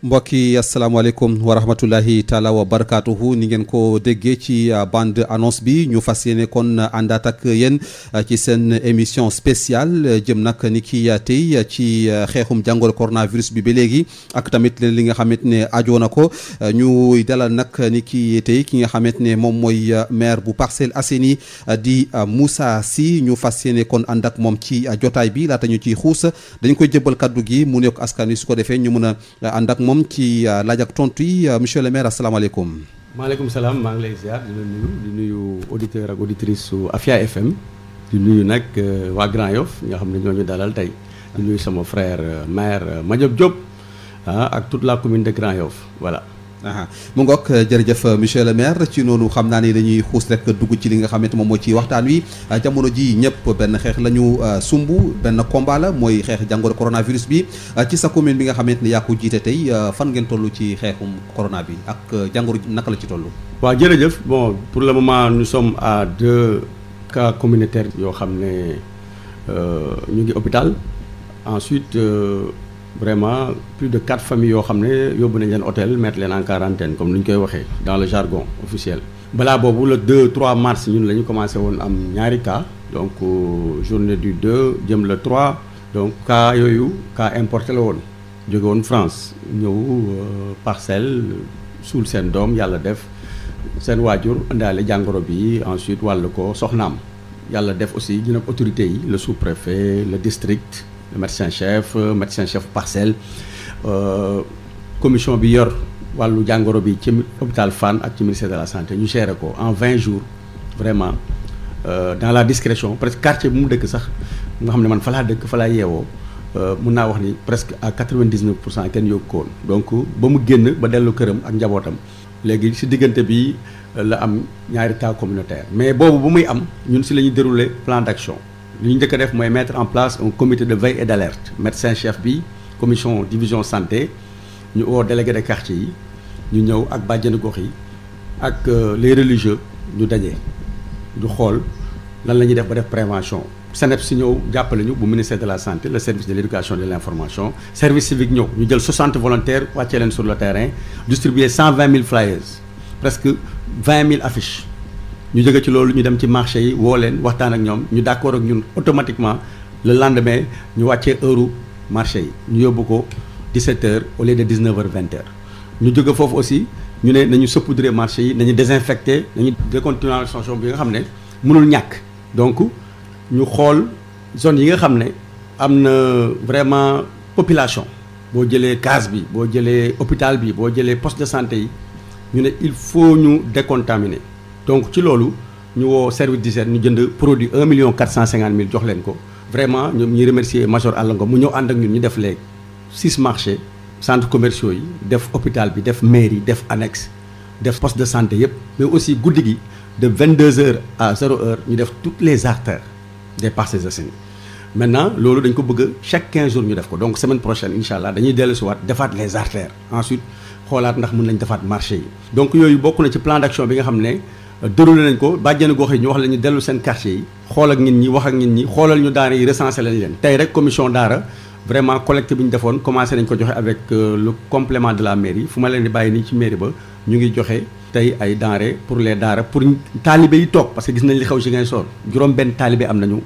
mbokk yi asalaamaaleykum wa rahmatullahi taala wa barakaatuhu ni ngeen ko déggee ci bande annonce bi ñu fas yéene kon àndaat ak yéen ci seen émission spéciale jëm nag ni ki tey ci xeexum jàngoro coronavirus bi ba léegi ak tamit li nga xamante ne ajoo na ko ñu dalal nag ni ki tey ki nga xamante ne moom mooy maire bu Parcelles Assainies di Moussa Sy ñu fas yéene kon ànd ak moom ci jotaay bi laata ñu ciy xuus dañ koy jëbal kaddu gi mu nekk askan wi su ko defee ñu mën a ànd ak moom ci laaj ak tontu yi monsieur le maire asalaamaaleykum. maaleykum salaam maa ngi lay ziar di nuyu auditeur ak auditrice su Afia FM di nuyu nag waa Grand Yoff nga xam ne ñoo ñu dalal tey di nuyu sama frère maire Madiop Diop ak toute la commune de Grand Yoff voilà. mu ngoog jërëjëf monsieur le maire ci noonu xam naa ne dañuy xuus rek dugg ci li nga xamante moom moo ci waxtaan wi jamono ji ñëpp benn xeex la ñu sumb benn combat la mooy xeex jàngoro coronavirus bi ci sa commune bi nga xamante ne yaa ko jiite tey fan ngeen toll ci xeexum corona bi ak jàngoro naka la ci toll. waaw jërëjëf bon pour le moment nous sommes à 2 cas communautaires yoo xam ne ñu ngi hôpital ensuite. Vraiment plus de 4 familles yoo xam ne yóbbu nañ leen hôtel mettre leen en quarantaine comme ni ñu koy waxee dans le jargon officiel. balaa boobu le 2-3 mars ñun la ñu commencé woon am ñaari cas donc journée du 2 jëm le 3 donc cas yooyu cas importé la woon jóge woon France ñëw Parcelles suul seen doom yàlla def seen waajur indaale jàngoro bi ensuite wàll ko soxnaam yàlla def aussi ñu ne autorités yi le sous-préfet le district. Le médecin chef Parcelles commission bi yor wàllu jàngoro bi ci hôpital Fann ak ci ministère de la santé ñu géré ko en 20 jours vraiment dans la discrétion presque quartier bi mu dëkk sax nga xam ne man fa laa dëkk fa laa yeewoo mun naa wax ni presque à 99% kenn yóbbu ko woon donc ba mu génn ba dellu këram ak njabootam léegi si diggante bi la am ñaari cas communautaire mais boobu bu muy am ñun si la ñuy dérouler plan d'action. li ñu njëkk a def mooy mettre en place un comité de veille et d'alerte médecin chef bi commission division santé ñu woo délégué de quartier yi ñu ñëw ak bàjjenu gox yi ak les religieux ñu daje du xool lan la ñuy def ba def prévention SNEP si ñëw jàppale ñu bu ministère de la santé le service de l'éducation et de l'information service civique ñëw ñu jël 60 volontaires wàccee leen sur le terrain distribuer 120 000 flyers presque 20 000 affiches ñu jóge ci loolu ñu dem ci marché yi woo leen waxtaan ak ñoom ñu d'accord ak ñun automatiquement le lendemain ñu wàccee heure marché yi ñu yóbbu ko 17h au lieu de 19h 20h ñu jóge foofu aussi ñu ne nañu saupoudrer marché yi nañu désinfecter nañu décontamination bi nga xam ne mënul ñàkk donc ñu xool zone yi nga xam ne am na vraiment population boo jëlee case bi boo jëlee hôpital bi boo jëlee poste de santé yi ñu ne il faut ñu décontaminer donc ci loolu ñu woo service d'hygiène ñu jënd produit 1 450 000 jox leen ko vraiment ñoom ñuy remercier major Àllango mu ñëw ànd ak ñun ñu def les 6 marchés centres commerciaux yi def hôpital bi def mairie def annexe def poste de santé yëpp mais aussi guddi gi de 22h à 0h ñu def toutes les artères des Parcelles Assainies maintenant loolu dañ ko bëgg chaque 15 jours ñu def ko donc semaine prochaine incha allah dañuy dellusiwaat defaat les artères ensuite xoolaat ndax mën nañ defaat marché yi donc yooyu bokk na ci plan d'action bi nga xam ne déroulé nañ ko bàjjenu gox yi ñu wax la ñu dellu seen quartier yi xool ak nit ñi wax ak nit ñi xoolal ñu daara yi recensé lañ leen tey rek commission daara vraiment collecte bi ñu defoon commencé nañ ko joxe avec le complément de la mairie fu ma leen di bàyyi nii ci mairie ba ñu ngi joxe tey ay denrées pour les daara pour taalibe yi toog parce que gis nañ li xew ci Ziguinchor juróom benn taalibe am nañu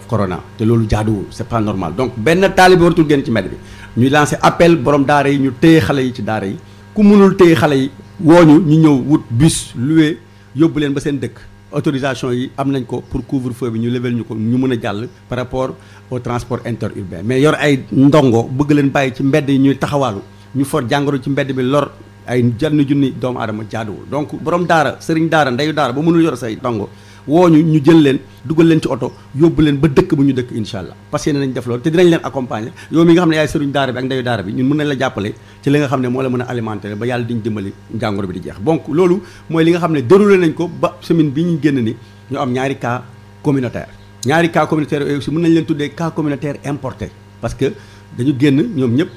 corona te loolu jaaduwul c'est pas normal donc benn taalibe waratul génn ci mbedd bi ñuy lancé appel borom daara yi ñu téye xale yi ci daara yi ku mënul téye xale yi wooñu ñu ñëw wut bus loué yóbbu leen ba seen dëkk autorisation yi am nañ ko pour couvre-feu bi ñu level ñu ko ñu mën a jàll par rapport au transport interurbain mais yor ay ndongo bëgg leen bàyyi ci mbedd yi ñuy taxawaalu ñu for jàngoro ci mbedd bi lor ay junni doomu aadama jaaduwul donc borom daara sëriñ daara ndeyu daara ba mënul yor say ndongo wooñu ñu jël leen dugal leen ci oto yóbbu leen ba dëkk bu ñu dëkk incha allah parce que nañ def loolu te dinañ leen accompagner yow mi nga xam ne yaay sëriñ daara bi ak ndeyu daara bi ñun mën nañ la jàppale ci li nga xam ne moo la mën a alimenter ba yàlla diñ dimbali jàngoro bi di jeex donc loolu mooy li nga xam ne déroulé nañ ko ba semaine bi ñu génn ni ñu am ñaari cas communautaire yooyu aussi mën nañ leen tuddee cas communautaire importé parce que dañu génn ñoom ñëpp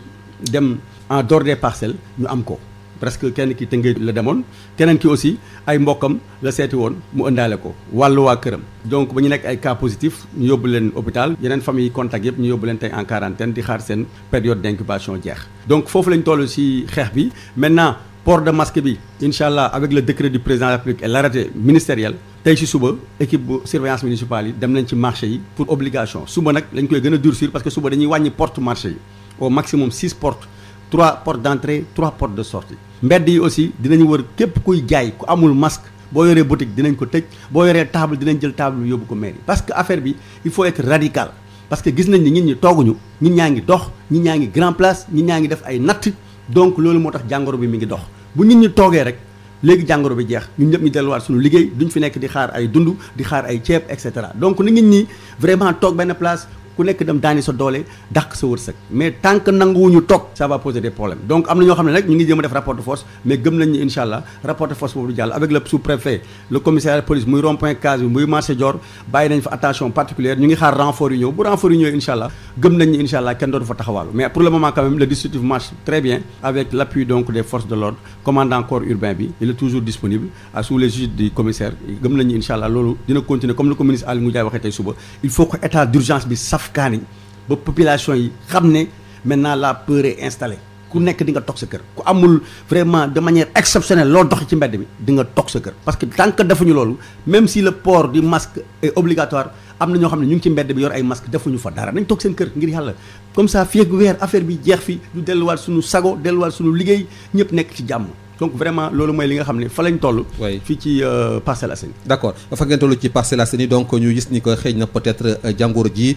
dem en dehors des parcelles ñu am ko presque kenn ki Tëngéej la demoon keneen ki aussi ay mbokkam la seeti woon mu ëndaale ko wàllu waa këram donc ba ñu nekk ay cas positif ñu yóbbu leen hôpital yeneen famille contact yëpp ñu yóbbu leen tey en quarantaine di xaar seen période d'incubation jeex donc foofu lañ toll ci xeex bi maintenant port de masque bi incha allah avec le décret du président de la République et l'arrêté ministériel tey ci suba équipe bu surveillance municipale yi dem nañ ci marché yi pour obligation suba nag lañ koy gën a durcir parce que suba dañuy wàññi porte marché yi au maximum 6 portes 3 portes d'entrée 3 portes de sortie mbedd yi aussi dinañu wër képp kuy jaay ku amul masque boo yoree boutique dinañ ko tëj boo yoree table dinañ jël table yóbbu ko mairie parce que affaire bi il faut être radical parce que gis nañ ni nit ñi tooguñu nit ñaa ngi dox nit ñaa ngi grand place nit ñaa ngi def ay natt donc loolu moo tax jàngoro bi mi ngi dox bu nit ñi toogee rek léegi jàngoro bi jeex ñun ñëpp ñu delluwaat suñu liggéey duñ fi nekk di xaar ay dund di xaar ay ceeb et cetera donc ni nit ñi vraiment toog benn place ku nekk dem daani sa doole dàq sa wërsëg mais tant que nanguwuñu toog ça va poser des problèmes donc am na ñoo xam ne nag ñu ngi jéem a def rapport de force mais gëm nañ ni incha allah rapport de force boobu du jàll avec le sous-préfet le commissariat de police muy rond-point case bi muy marché Dior bàyyi nañ fa attention particulière ñu ngi xaar renfort yu ñëw bu renfort yu ñëwee incha allah gëm nañ ni incha allah kenn dootu fa taxawaalu mais pour le moment quand même le dispositif marche très bien avec l'appui donc des forces de l'ordre commandant corps urbain bi il est toujours disponible sous les juges du commissaire gëm nañ ni incha allah loolu dina continuer comme le ministre Aly Ngouille Ndiaye waxee tey suba il faut que état d'urgence bi kaani ba population yi xam ne maintenant la peur est installée ku nekk di nga toog sa kër ku amul vraiment de manière exceptionnelle loo doxi ci mbedd bi di nga toog sa kër parce que tant que defuñu loolu même si le port du masque est obligatoire am na ñoo xam ne ñu ngi ci mbedd bi yor ay masque defuñu fa dara nañ toog seen kër ngir yàlla comme ça fii ak weer affaire bi jeex fi ñu delluwaat suñu sago delluwaat suñu liggéey ñëpp nekk ci jàmm donc vraiment loolu mooy li nga xam ne fa lañ toll. fii ci Parcelles Assainies. d'accord fa ngeen toll ci Parcelles Assainies donc ñu gis ni que xëy na peut-être jàngoro ji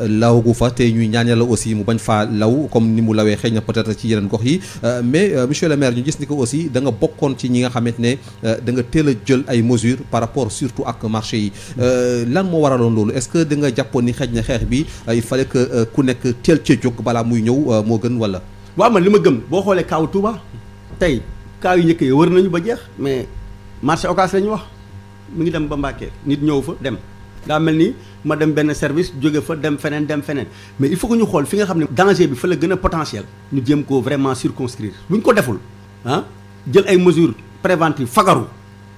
lawagu fa te ñuy ñaan yàlla aussi mu bañ faa law comme ni mu lawee xëy na peut-être ci yeneen gox yi mais monsieur le maire ñu gis ni que aussi da nga bokkoon ci ñi nga xamante ne da nga teel a jël ay mesures par rapport surtout ak marché yi lan moo waraloon loolu est-ce que da nga jàppoon ni xëy na xeex bi il fallait que ku nekk teel cee jóg balaa muy ñëw moo gën wala. waaw man li ma gëm boo xoolee kaaw Touba tey. kaa yu njëkk yi wër nañu ba jeex mais marché Ocass la ñu wax mu ngi dem ba Mbacké nit ñëw fa dem daa mel ni ma dem benn service jóge fa dem feneen mais il faut que ñu xool fi nga xam ne danger bi fa la gën a potentiel ñu jéem ko vraiment circonscrire bu ñu ko deful jël ay mesures préventives fagaru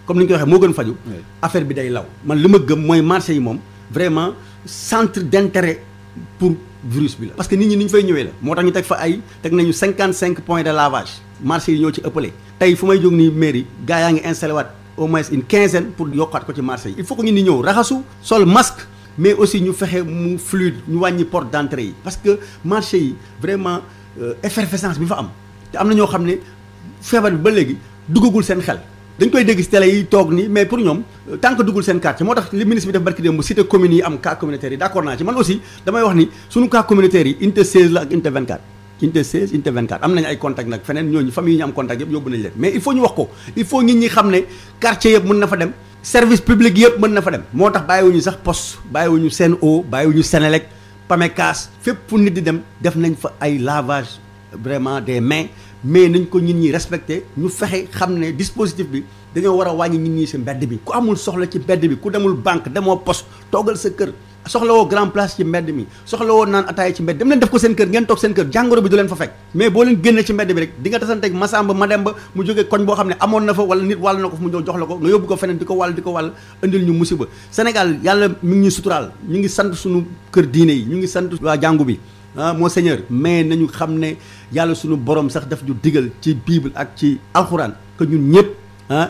comme ni ñu ko waxee moo gën faju affaire bi day law man li ma gëm mooy marché yi moom vraiment centre d'intérêt pour virus bi la parce que nit ñi ni ñu fay ñëwee la moo tax ñu teg nañu 55 points de lavage marché yi ñoo ci ëppale tey fu may jóg nii mairie gars yaa ngi installé waat au moins une quinzaine pour yokkaat ko ci marché yi il faut que ñu ni ñëw raxasu sol masque mais aussi ñu fexe mu fluide ñu wàññi porte d'entrée yi parce que marché yi vraiment effervescence bi fa am te am na ñoo xam ne feebar bi ba léegi duggagul seen xel dañ koy dégg ci télé yi toog nii mais pour ñoom tant que duggul seen quartier moo tax li ministre bi def barki démb bu cité communes yi am cas communautaire yi d'accord naa ci man aussi damay wax ni suñu cas communautaire yi unité 16 la ak unité 24 unité 16 unité 24 am nañu ay contact nag feneen ñooñu famille yi ñu am contact yëpp yóbbu nañu leen mais il faut ñu wax ko il faut nit ñi xam ne quartier yëpp mën na fa dem service public yëpp mën na fa dem moo tax bàyyiwuñu sax poste bàyyiwuñu Sen'Eau bàyyiwuñu Senelec Pamecas fépp fu nit di dem def nañ fa ay lavage vraiment des mains mais nañ ko nit ñi respecté ñu fexe xam ne dispositif bi dañoo war a wàññi nit ñi si mbedd bi ku amul soxla ci mbedd bi ku demul banque demoo poste toogal sa kër soxla woo grand place ci mbedd mi soxla woo naan ataaya ci mbedd dem leen def ko seen kër ngeen toog seen kër jàngoro bi du leen fa fekk mais boo leen génnee ci mbedd bi rek di nga tasanteeg Masamba Mademba mu jógee koñ boo xam ne amoon na fa wala nit wàll na ko fu mu ñëw jox la ko nga yóbbu ko feneen di ko wàll indil ñu musiba Sénégal yàlla mi ngi ñu suturaal ñu ngi sant suñu kër diine yi ñu ngi sant waa jàngu bi monseigneur mais nañu xam ne yàlla suñu borom sax daf ñu digal ci bible ak ci alxuraan que ñun ñëpp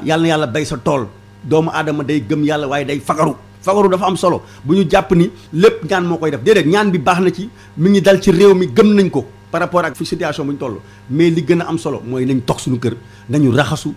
yàlla na yàlla bay sa tool doomu aadama day gëm yàlla waaye day fagaru dafa am solo bu ñu jàpp ni lépp ñaan moo koy def déedéet ñaan bi baax na ci mi ngi dal ci réew mi gëm nañ ko par rapport ak fi situation bu ñu toll mais li gën a am solo mooy nañ toog suñu kër nañu raxasu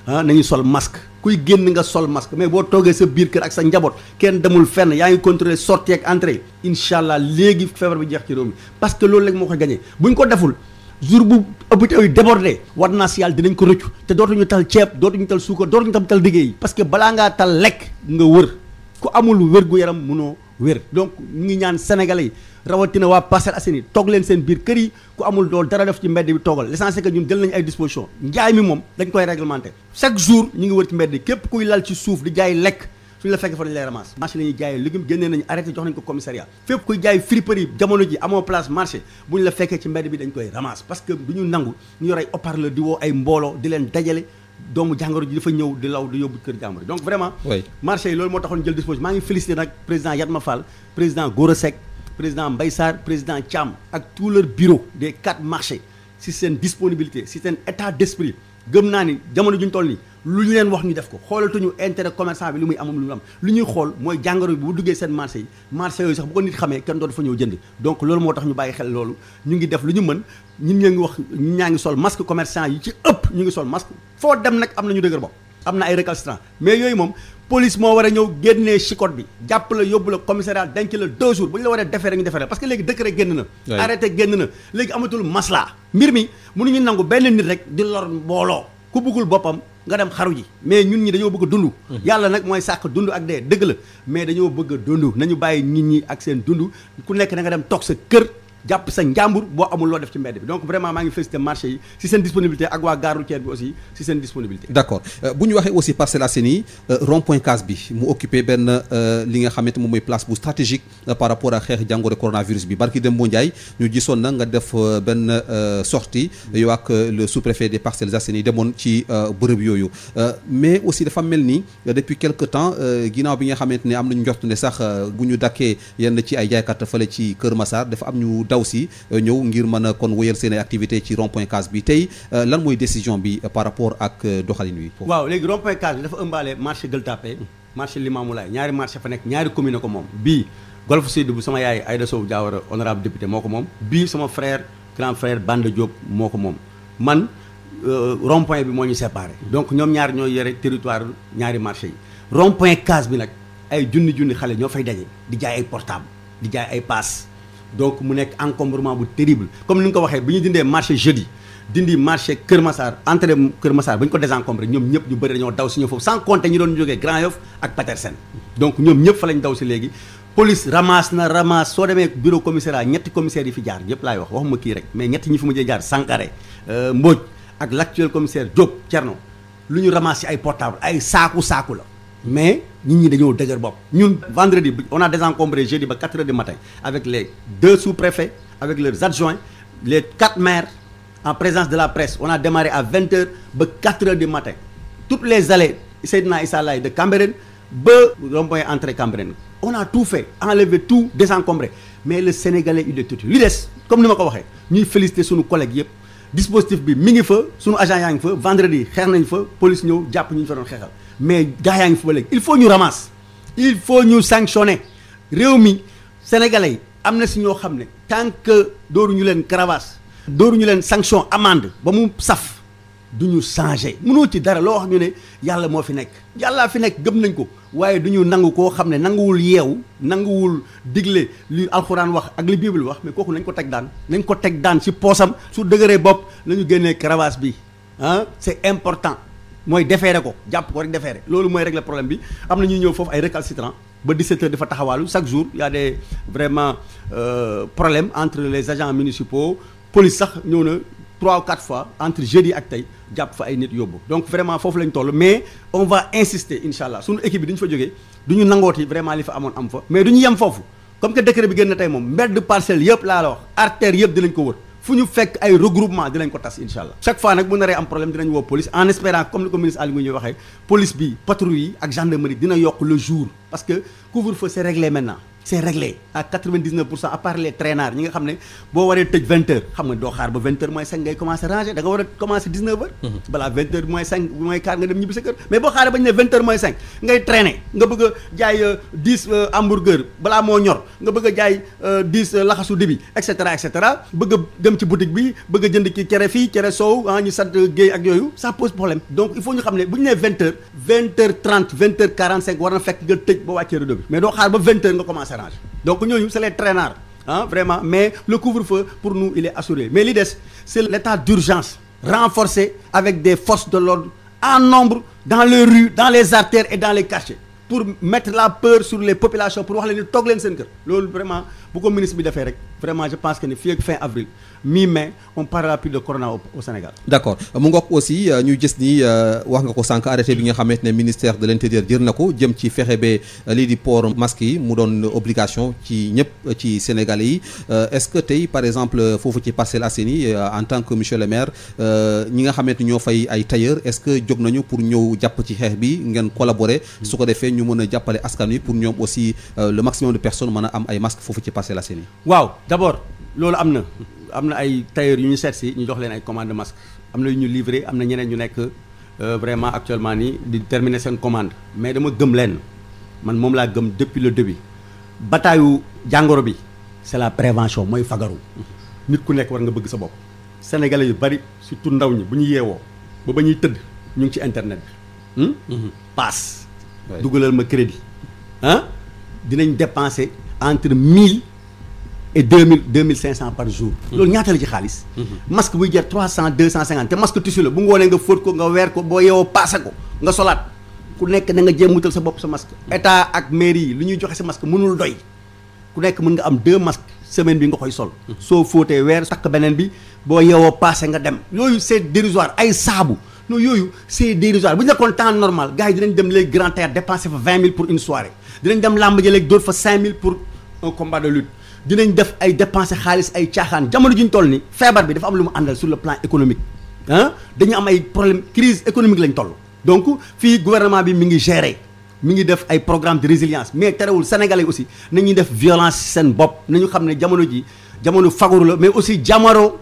nañu sol masque kuy génn nga sol masque mais boo toogee sa biir kër ak sa njaboot kenn demul fenn yaa ngi contrôler sortie ak entrée incha allah léegi feebar bi jeex ci réew mi parce que loolu léegi moo koy gagné bu ñu ko deful jour bu hôpitaux yi débordé war naa si yàlla dinañ ko rëccu te dootuñu tal ceeb dootuñu tal suukar dootuñu tam tal liggéey parce que balaa ngaa tal lekk nga wër ku amul wér gu yaram mënoo wér donc ñu ngi ñaan sénégalais yi rawatina waa Parcelles Assainies toog leen seen biir kër yi ku amul dool dara def ci mbedd bi toogal l'essentiel que ñun jël nañu ay dispositions njaay mi moom dañ koy réglementer chaque jour ñu ngi wër ci mbedd yi képp kuy lal ci suuf di jaay lekk suñu la fekkee fa dañu lay ramasse marché la ñuy jaayee légume génnee nañu arrêté jox nañu ko commissariat fépp kuy jaay friperie jamono ji amoo place marché bu ñu la fekkee ci mbedd bi dañ koy ramasse parce que du ñu nangu ñu yor ay haut-parleur di woo ay mbooloo di leen dajale doomu jàngoro ji dafa ñëw di law di yóbbu kër jàmbur donc vraiment marché yi loolu moo taxoon jël disposition maa ngi félicité nag président Yatma Fall président Gora Seck président Mbaye Sarr président Thiam ak tout leur bureau des 4 marchés si seen disponibilité si seen état d'esprit gëm naa ni jamono ju ñu toll nii lu ñu leen wax ñu def ko xoolatuñu intérêt commerçant bi lu muy amam lu mu am lu ñuy xool mooy jàngoro bi bu duggee seen marché yi marché yooyu sax bu ko nit xamee kenn dootu fa ñëw jënd donc loolu moo tax ñu bàyyi xel loolu ñu ngi def lu ñu mën ñun ñoo ngi wax ñun ñaa ngi sol masque commerçant yi ci ëpp ñu ngi sol masque foo dem nag am na ñu dëgër bopp am na ay récalcitrants mais yooyu moom police moo war a ñëw génnee chicote bi jàpp la yóbbu la commissariat denc la 2 jours bu ñu la waree defee rek ñu defee parce que léegi décret génn na arrêté génn na léegi amatul masla mbir mi mënuñu nangu benn nit rek di lor mbooloo ku bëggul boppam nga dem xaru ji mais ñun ñi dañoo bëgg a dund yàlla nag mooy sàkk dund ak dee dëgg la mais dañoo bëgg a dund nañu bàyyi nit ñi ak seen dund ku nekk da nga dem toog sa kër jàpp sa njàmbur boo amul loo def ci mbedd bi donc vraiment maa ngi félicité marché yi si seen disponibilité ak waa gare routière bi aussi si seen disponibilité. d'accord bu ñu waxee aussi Parcelles Assainies rond point Case bi mu occupé benn li nga xamante moom mooy place bu stratégique par rapport ak xeex jàngoro coronavirus bi barki Dembo Ndiaye ñu gisoon na nga def benn sortie yow ak le sous-préfet des Parcelles Assainies demoon ci bërëb yooyu mais aussi dafa mel ni depuis quelque temps ginnaaw bi nga xamante ne am nañu njort ne sax bu ñu dakkee yenn ci ay jaaykat fële ci Kër Massar dafa am ñu daw si ñëw ngir mën a kon wëyal seen activité ci rond point Case bi tey lan mooy décision bi par rapport ak doxalin wi. waaw léegi rond point Case bi dafa ëmbaale marché Gueule Tapée marché Limamoulaye ñaari marché fa nekk ñaari commune ko moom bii Golf Sud bu sama yaay Aïda Sow Diawara honorable député moo ko moom bii sama frère grand frère Banda Diop moo ko moom man rond point bi moo ñu séparé donc ñoom ñaar ñooy yore territoire ñaari marché yi rond point Case bi nag ay junni xale ñoo fay daje di jaay ay portable di jaay ay pass donc mu nekk encombrement bu terrible comme ni nga ko waxee bi ñu dindee marché jeudi dindi marché Kër Massar entrée Kër Massar ba ñu ko désencombré ñoom ñëpp ñu bëri dañoo daw si ñëw foofu sans compter ñi doon jógee Grand Yoff ak Petersen donc ñoom ñëpp fa lañ daw si léegi police ramasse soo demee bureau commissariat ñetti commissaires yi fi jaar ñëpp laay wax waxuma kii rek mais ñetti ñi fi mujjee jaar Sankaré Mbodj ak l'actuel commissaire Diop Thierno lu ñu ramasse si ay portable ay saaku la mais nit ñi dañoo dëgër bopp ñun vendredi on a désencombré jeudi ba 4 heures du matin avec les 2 sous-préfets avec leurs adjoints les 4 maires en présence de la presse on a démarré à 20 heures ba 4 heures du matin toutes les allées Seydina Issa Laye de Cambérène ba rond-point entrée Cambérène on a tout fait enlevé tout désencombré mais le Sénégalais il est tout li des comme ni ma ko waxee ñuy féliciter suñu collègues yëpp dispositif bi mi ngi fa suñu agent yaa ngi fa vendredi xeex nañ fa police ñëw jàpp ñu fa doon xeexal mais gaa yaa ngi fa ba léegi il faut ñu ramasse il faut ñu sanctionner réew mi sénégalais yi am na si ñoo xam ne tant que dooruñu leen cravache dooruñu leen sanction amende ba mu saf du ñu changer mënoo ci dara loo wax ñu ne yàlla moo fi nekk yàllaa fi nekk gëm nañ ko waaye du ñu nangu koo xam ne nanguwul yeewu nanguwul digle li alxuraan wax ak li bible wax mais kooku nañ ko teg daan ci poosam su dëgëree bopp la ñu génnee cravache bi ah c'est important mooy defeere ko jàpp ko rek defeere loolu mooy régler problème bi am na ñuy ñëw foofu ay récalcitrants ba 17 heures dafa taxawaalu chaque jour y a des vraiment problèmes entre les agents municipaux police sax ñëw na 3 ou 4 fois entre jeudi ak tey jàpp fa ay nit yóbbu donc vraiment foofu lañ toll mais on va insister incha allah suñu équipe bi duñu fa jógee du ñu nangooti vraiment li fa amoon am fa mais du ñu yem foofu comme que décret bi génn na tey moom mbedd parcelle yëpp laa la wax artère yëpp dinañ ko wër fu ñu fekk ay regroupement dinañ ko tas incha allah chaque fois nag bu naree am problème dinañ woo police en espérant comme ni ko ministre Aly Ngouille waxee police bi patrouille yi ak gendarmerie dina yokk le jour parce que couvre-feu c'est réglé maintenant c'est réglé à 99% à part les traînards ñi nga xam ne boo waree tëj 20 heures xam nga doo xaar ba 20 heures moins 5 ngay commencer ranger da nga war a commencer 19 heures balaa 20 heures moins 5 moins 4 nga dem ñibbi sa kër mais boo xaaree bañ ne 20 heures moins 5 ngay traîner nga bëgg a jaay 10 hamburger balaa moo ñor nga bëgg a jaay 10 laxasu dibi et cetera bëgg a dem ci boutique bi bëgg a jënd ki cere fii cere soow ñu sant géey ak yooyu ça pose problème donc il faut ñu xam ne bu ñu nee 20 heures 20 heures 30 20 heures 45 war na fekk nga tëj ba wàccee rideau bi mais doo xaar ba 20 heures nga commencer donc ñooñu c'est les traînards vraiment mais le couvre-feu pour nous il est assuré mais li des c'est l'état d'urgence renforcé avec des forces de l'ordre en nombre dans les rues dans les artères et dans les quartiers pour mettre la peur sur les populations pour wax leen ni toog leen seen kër loolu vraiment bu ko ministre bi defee rek vraiment je pense que ni fii ak fin avril mi-mai on parlera plus de corona au Sénégal. d'accord mu ngoog aussi ñu gis ni wax nga ko sànq arrêté bi nga xamante ne ministère de l'intérieur jël na ko jëm ci fexe ba lii di port masque yi mu doon obligation ci ñëpp ci Sénégalais yi est-ce que tey par exemple foofu ci Parcelles Assainies en tant que monsieur le maire ñi nga xamante ñoo fay ay tailleur est-ce que jóg nañu pour ñëw jàpp ci xeex bi ngeen collaborer su ko defee ñu mën a jàppale askan wi pour ñoom aussi le maximum de personnes mën a am ay masques foofu ci Parcelles Assainies. waaw d'abord loolu am na ay tailleur yu ñu seet si ñu jox leen ay commande de masque am na yu ñu livré am na ñeneen ñu nekk vraiment actuellement nii di terminer seen commande mais dama gëm leen man moom laa gëm depuis le début bataayu jàngoro bi c'est la prévention mooy fagaru nit ku nekk war nga bëgg sa bopp. Sénégalais yu bari surtout ndaw ñi bu ñu yeewoo ba ñuy tëdd ñu ngi ci internet bi. passe. dugalal ma crédit dinañ dépenser entre 1000 et 2500 par jour. loolu ñaata la ci xaalis. masque buy jar 300 250 te masque tissu la bu ngoonee nga fóot ko nga weer ko boo yeewoo paase ko nga solaat ku nekk da nga jéem wutal sa bopp sa masque. état ak mairie yi lu ñuy joxe sa masque mënul doy ku nekk mën nga am 2 masques semaine bi nga koy sol. soo fóotee weer takk beneen bi boo yeewoo paase nga dem. yooyu c'est dérisoire ay saabu non yooyu c'est dérisoire bu ñu nekkoon temps normal gars yi dinañ dem léegi grand théâtre dépenser fa 20 000 pour une soirée dinañ dem làmb ji léegi dóor fa 5 000 pour un combat de lutte. dinañ def ay dépenser xaalis ay caaxaan jamono ji ñu toll ni feebar bi dafa am lu mu àndal sur le plan économique dañu am ay problème crise économique lañ toll donc fii gouvernement bi mi ngi gérer mi ngi def ay programme de résilience mais terewul sénégalais aussi nañuy def violence seen bopp nañu xam ne jamono ji jamono fagaru la mais aussi jamono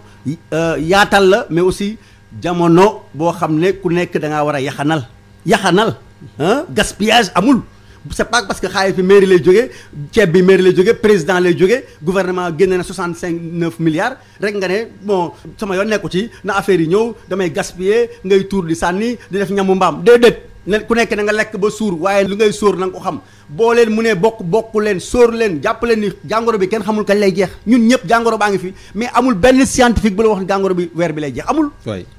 yaatal la mais aussi jamono boo xam ne ku nekk da ngaa war a yaxanal gaspillage amul. c'est pas parce que xaalis bi mairie lay jógee ceeb bi mairie lay jógee président lay jógee gouvernement génne na 65 milliards rek nga ne bon sama yoon nekku ci na affaire yi ñëw damay gaspiller ngay tuur di sànni di def ñamu mbaam déedéet ne ku nekk na nga lekk ba suur waaye lu ngay sóor na nga ko xam boo leen mu ne bokku leen sóor leen jàpp leen ni jàngoro bi kenn xamul kañ lay jeex ñun ñëpp jàngoro baa ngi fi mais amul benn scientifique bu la wax ne jàngoro bi weer bi lay jeex amul.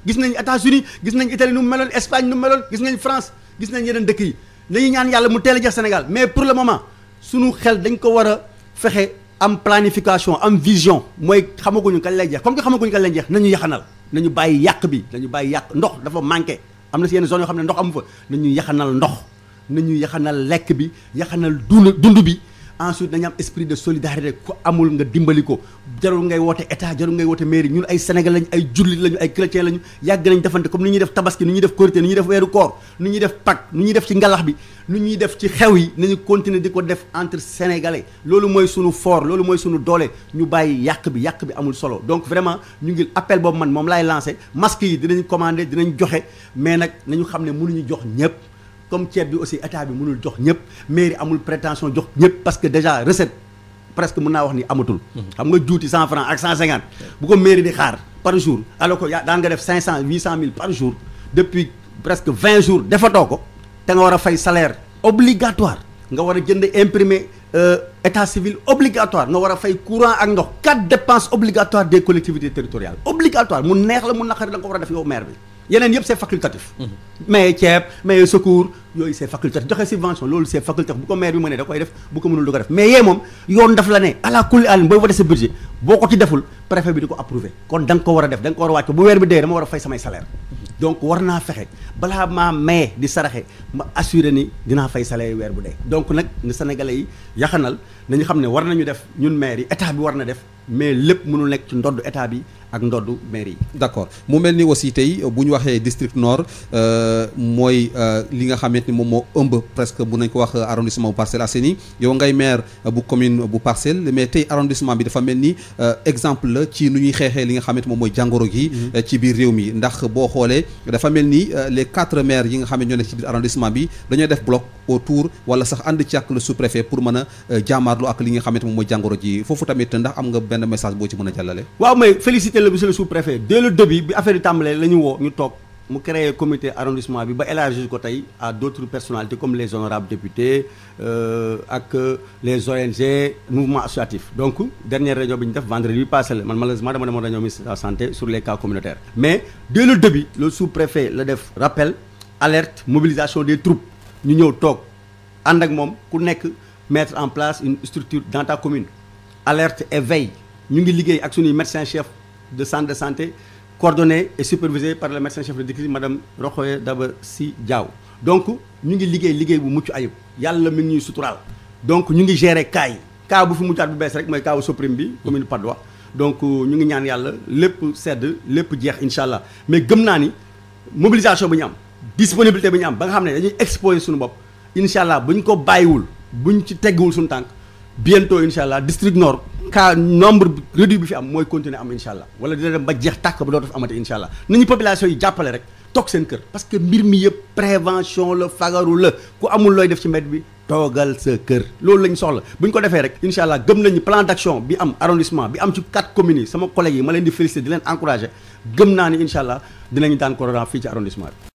gis nañ États-Unis gis nañ Italie nu mu meloon Espagne nu mu meloon gis nañ France gis nañ yeneen dëkk yi. dañuy ñaan yàlla mu teel a jeex Sénégal mais pour le moment suñu xel dañ ko war a fexe am planification am vision mooy xamaguñu kañ lay jeex comme que xamaguñu kañ lay jeex nañu yaxanal nañu bàyyi yàq bi nañu bàyyi yàq ndox dafa manqué am na si yenn zone yoo xam ne ndox amu fa nañu yaxanal ndox nañu yaxanal lekk bi yaxanal dund bi ensuite dañu am esprit de solidarité ku amul nga dimbali ko jarul ngay woote état jarul ngay woote mairie ñun ay Sénégal lañu ay jullit lañu ay chrétien lañu yàgg nañ defante comme ni ñuy def tabaski ni ñuy def korité ni ñuy def weeru koor ni ñuy def Pâques ni ñuy def ci ngalax bi ni ñuy def ci xew yi nañu continuer di ko def entre sénégalais loolu mooy sunu fort loolu mooy sunu doole ñu bàyyi yàq bi amul solo donc vraiment ñu ngi appel boobu man moom laay lancé masque yi dinañ commander dinañ joxe mais nag nañu xam ne mënuñu jox ñëpp comme ceeb bi aussi état bi mënul jox ñëpp mairie amul prétention jox ñëpp parce que déjà recette presque mën naa wax ni amatul. xam nga juuti 100 francs ak 150 bu ko mairie di xaar par jour alors que daan nga def 500 800 000 par jour depuis presque 20 jours defatoo ko te nga war a fay salaire obligatoire nga war a jënd imprimer état civil obligatoire nga war a fay courant ak ndox 4 dépenses obligatoires des collectivités territoriales obligatoire mu neex la mu naqari da nga ko war a def yow maire bi. yeneen yëpp c'est facultatif. mais ceeb mais secours yooyu c'est facultatif joxe subvention loolu c'est facultatif bu ko maire bi mënee da koy def bu ko mënul du ko def mais yee moom yoon daf la ne ala kulli àll booy voté sa budget boo ko ci deful préfet bi di ko approuvé kon da nga ko war a def da nga ko war a wàcc bu weer bi dee dama war a fay samay salaire donc war naa fexe balaa maa maye di saraxe ma assuré ni dinaa fay salaire weer bu dee donc nag ne sénégalais yi yaxanal nañu xam ne war nañu def ñun maire yi état bi war na def mais lépp mënul nekk ci ndoddu état bi ak ndoddu mairie yi. d'accord mu mel ni aussi tey bu ñu waxee district nord mooy li nga xamante ni moom moo ëmb presque bu nañ ko wax arrondissement bu Parcelles Assainies yow ngay maire bu commune bu Parcelles mais tey arrondissement bi dafa mel ni exemple la ci nu ñuy xeexee li nga xamante moom mooy jàngoro gi. ci biir réew mi ndax boo xoolee dafa mel ni les 4 maires yi nga xam ne ñoo nekk ci biir arrondissement bi dañoo def bloc autour wala sax ànd ci ak le sous-préfet pour mën a jaamaarlu ak li nga xamante moom mooy jàngoro ji foofu tamit ndax am nga benn message boo ci mën a jàllale. waaw mais féliciter le monsieur le sous-préfet dès le début bi affaire yi tàmbalee la ñu woo ñu toog mu créé comité arrondissement bi ba élargir ko tey à d'autres personnalités comme les honorables députés ak les ONG mouvement associatif donc dernière réunion bi ñu def vendredi bi passé la man malheureusement dama demoon réunion ministre de la santé sur les cas communautaires mais dès le début le sous-préfet la def rappel alerte mobilisation des troupes ñu ñëw toog ànd ak moom ku nekk mettre en place une structure dans ta commune alerte et veille ñu ngi liggéey ak suñuy médecin chef de centre de santé coordonné et supervisé par le médecin chef de district madame Rokhaya Daba Sy Diaw donc ñu ngi liggéey bu mucc ayib yàlla mi ngi ñuy suturaal donc ñu ngi gérer cas bu fi muccaat bu bees rek mooy cas wu Soprim bi commune Patte d'Oie donc ñu ngi ñaan yàlla lépp sedd lépp jeex incha allah mais gëm naa ni mobilisation bi ñu am disponibilité bi ñu am ba nga xam ne dañuy exposer suñu bopp incha allah bu ñu ko bàyyiwul bu ñu ci tegguwul suñu tànk bientôt incha allah district nord cas nombre réduit bi fi am mooy continuer am incha allah wala dina dem ba jeex tàkk ba dootu fi amati incha allah nañu population yi jàppale rek toog seen kër parce que mbir mi yëpp prévention la fagaru la ku amul looy def ci mbedd bi toogal sa kër loolu lañ soxla bu ñu ko defee rek incha allah gëm nañu plan d'action bi am arrondissement bi am ci 4 communes yi sama collègues yi ma leen di féliciter di leen encourager gëm naa ni incha allah dinañu daan corona fii ci arrondissement bi